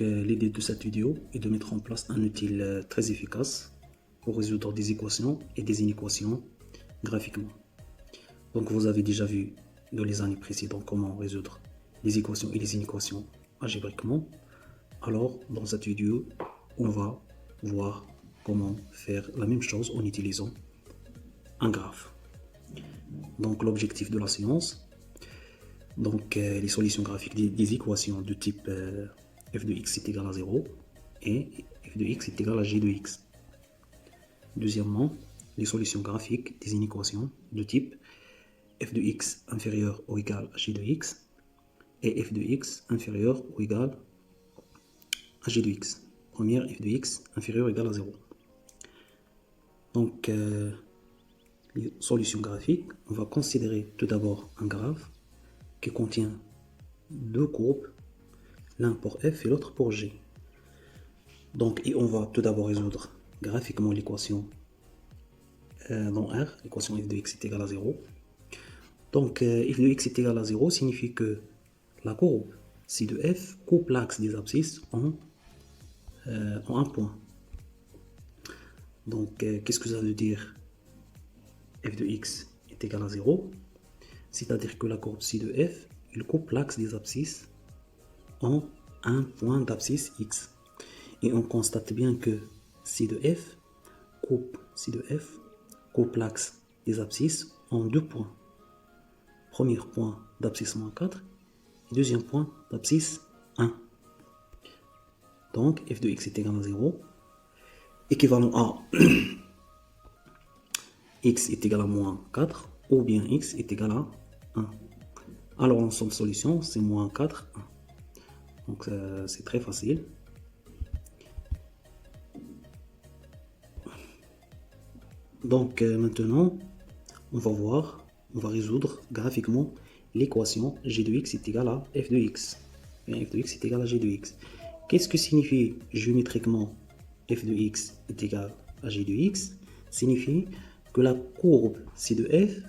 L'idée de cette vidéo est de mettre en place un outil très efficace pour résoudre des équations et des inéquations graphiquement. Donc vous avez déjà vu dans les années précédentes comment résoudre les équations et les inéquations algébriquement. Alors dans cette vidéo, on va voir comment faire la même chose en utilisant un graphe. Donc l'objectif de la séance, les solutions graphiques des équations de type f de x est égal à 0 et f de x est égal à g de x. Deuxièmement, les solutions graphiques des inéquations de type f de x inférieur ou égal à g de x et f de x inférieur ou égal à g de x. Première, f de x inférieur ou égal à 0. Donc, les solutions graphiques, on va considérer tout d'abord un graphe qui contient deux courbes, l'un pour f et l'autre pour g. Donc, et on va tout d'abord résoudre graphiquement l'équation dans R, l'équation f de x est égal à 0. Donc, f de x est égal à 0 signifie que la courbe ci de f coupe l'axe des abscisses en un point. Donc, qu'est-ce que ça veut dire f de x est égal à 0? C'est-à-dire que la courbe ci de f, il coupe l'axe des abscisses en un point d'abscisse x. Et on constate bien que ci de f coupe l'axe des abscisses en deux points. Premier point d'abscisse moins 4 et deuxième point d'abscisse 1. Donc f de x est égal à 0, équivalent à x est égal à moins 4 ou bien x est égal à 1. Alors l'ensemble de solution c'est moins 4, 1. Donc c'est très facile. Donc maintenant on va résoudre graphiquement l'équation g de x est égal à f de x. Bien, f de x est égal à g de x. Qu'est-ce que signifie géométriquement f de x est égal à g de x? Signifie que la courbe ci de f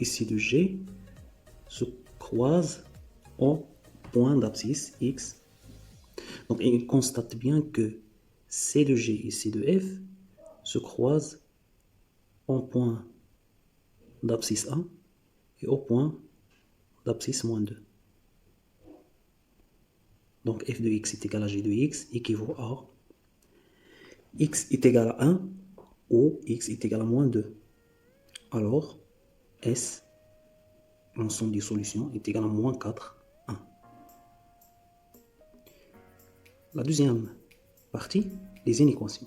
et ci de g se croisent en point d'abscisse x. Donc il constate bien que c de g et c de f se croisent en point d'abscisse 1 et au point d'abscisse moins 2. Donc f de x est égal à g de x équivaut à x est égal à 1 ou x est égal à moins 2. Alors S, l'ensemble des solutions, est égal à moins 4, 1. La deuxième partie, les inéquations.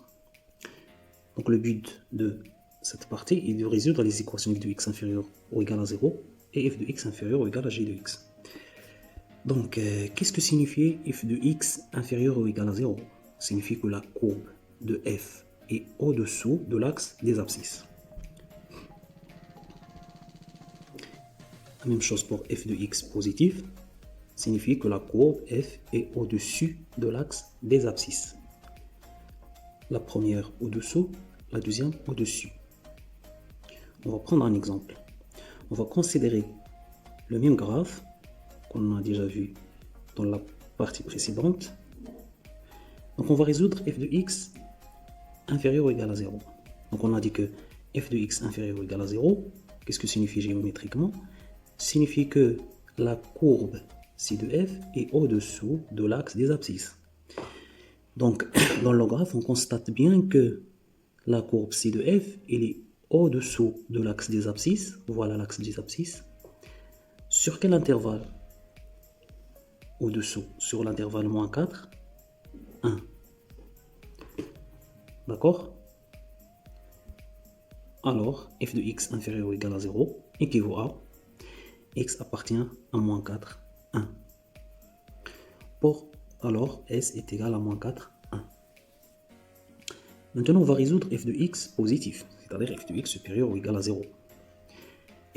Donc le but de cette partie est de résoudre les équations f de x inférieur ou égal à 0 et f de x inférieur ou égal à g de x. Donc, qu'est-ce que signifie f de x inférieur ou égal à 0? Signifie que la courbe de f est au-dessous de l'axe des abscisses. La même chose pour f de x positif, signifie que la courbe f est au-dessus de l'axe des abscisses. La première au-dessous, la deuxième au-dessus. On va prendre un exemple. On va considérer le même graphe qu'on a déjà vu dans la partie précédente. Donc on va résoudre f de x inférieur ou égal à 0. Donc on a dit que f de x inférieur ou égal à 0, qu'est-ce que signifie géométriquement? Signifie que la courbe ci de f est au-dessous de l'axe des abscisses. Donc dans le graphe, on constate bien que la courbe ci de f, elle est au-dessous de l'axe des abscisses. Voilà l'axe des abscisses. Sur quel intervalle? Au-dessous, sur l'intervalle moins 4, 1. D'accord? Alors, f de x inférieur ou égal à 0 équivaut à x appartient à moins 4, 1. Alors, s est égal à moins 4, 1. Maintenant, on va résoudre f de x positif, c'est-à-dire f de x supérieur ou égal à 0.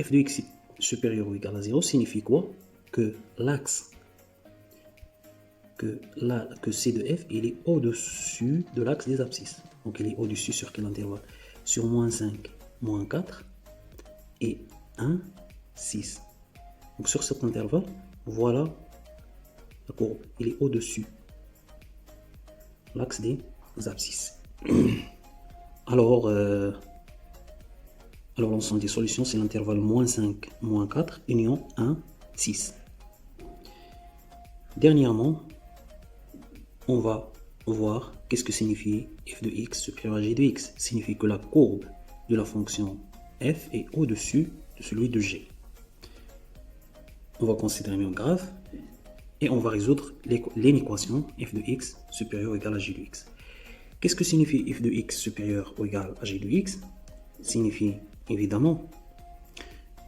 f de x supérieur ou égal à 0 signifie quoi? Que l'axe que C de F, il est au-dessus de l'axe des abscisses. Donc il est au-dessus sur quel intervalle? Sur moins 5, moins 4 et 1, 6. Donc sur cet intervalle, voilà la courbe. Il est au-dessus l'axe des abscisses. Alors l'ensemble des solutions, c'est l'intervalle moins 5, moins 4, union 1, 6. Dernièrement, on va voir qu'est-ce que signifie f de x supérieur à g de x. Signifie que la courbe de la fonction f est au-dessus de celui de g. On va considérer un graphe et on va résoudre l'équation f de x supérieur ou égal à g de x. Qu'est-ce que signifie f de x supérieur ou égal à g de x? Signifie évidemment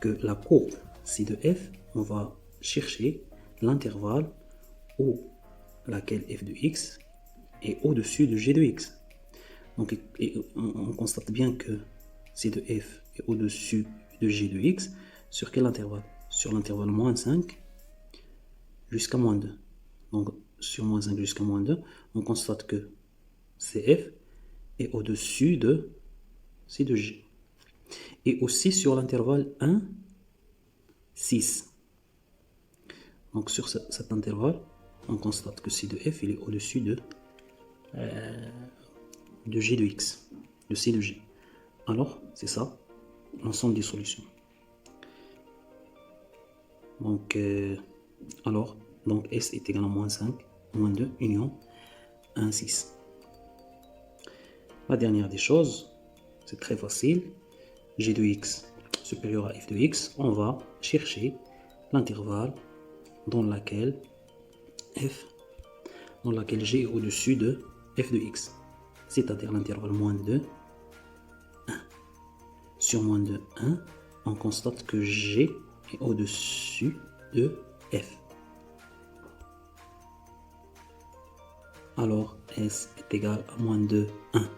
que la courbe c de f, on va chercher l'intervalle où laquelle f de x est au-dessus de g de x. Donc on constate bien que c de f est au-dessus de g de x sur quel intervalle? Sur l'intervalle moins 5 jusqu'à moins 2. Donc sur moins 5 jusqu'à moins 2, on constate que cf est au-dessus de c de g. Et aussi sur l'intervalle 1, 6. Donc sur cet intervalle, on constate que c de f il est au-dessus de g de x, de c de g. Alors, c'est ça, l'ensemble des solutions. Donc, donc S est égal à moins 5, moins 2, union 1, 6. La dernière des choses, c'est très facile. G de x supérieur à f de x, on va chercher l'intervalle dans laquelle g est au-dessus de f de x, c'est-à-dire l'intervalle moins 2, 1. Sur moins 2, 1, on constate que g est au-dessus de f. Alors S est égal à moins 2, 1.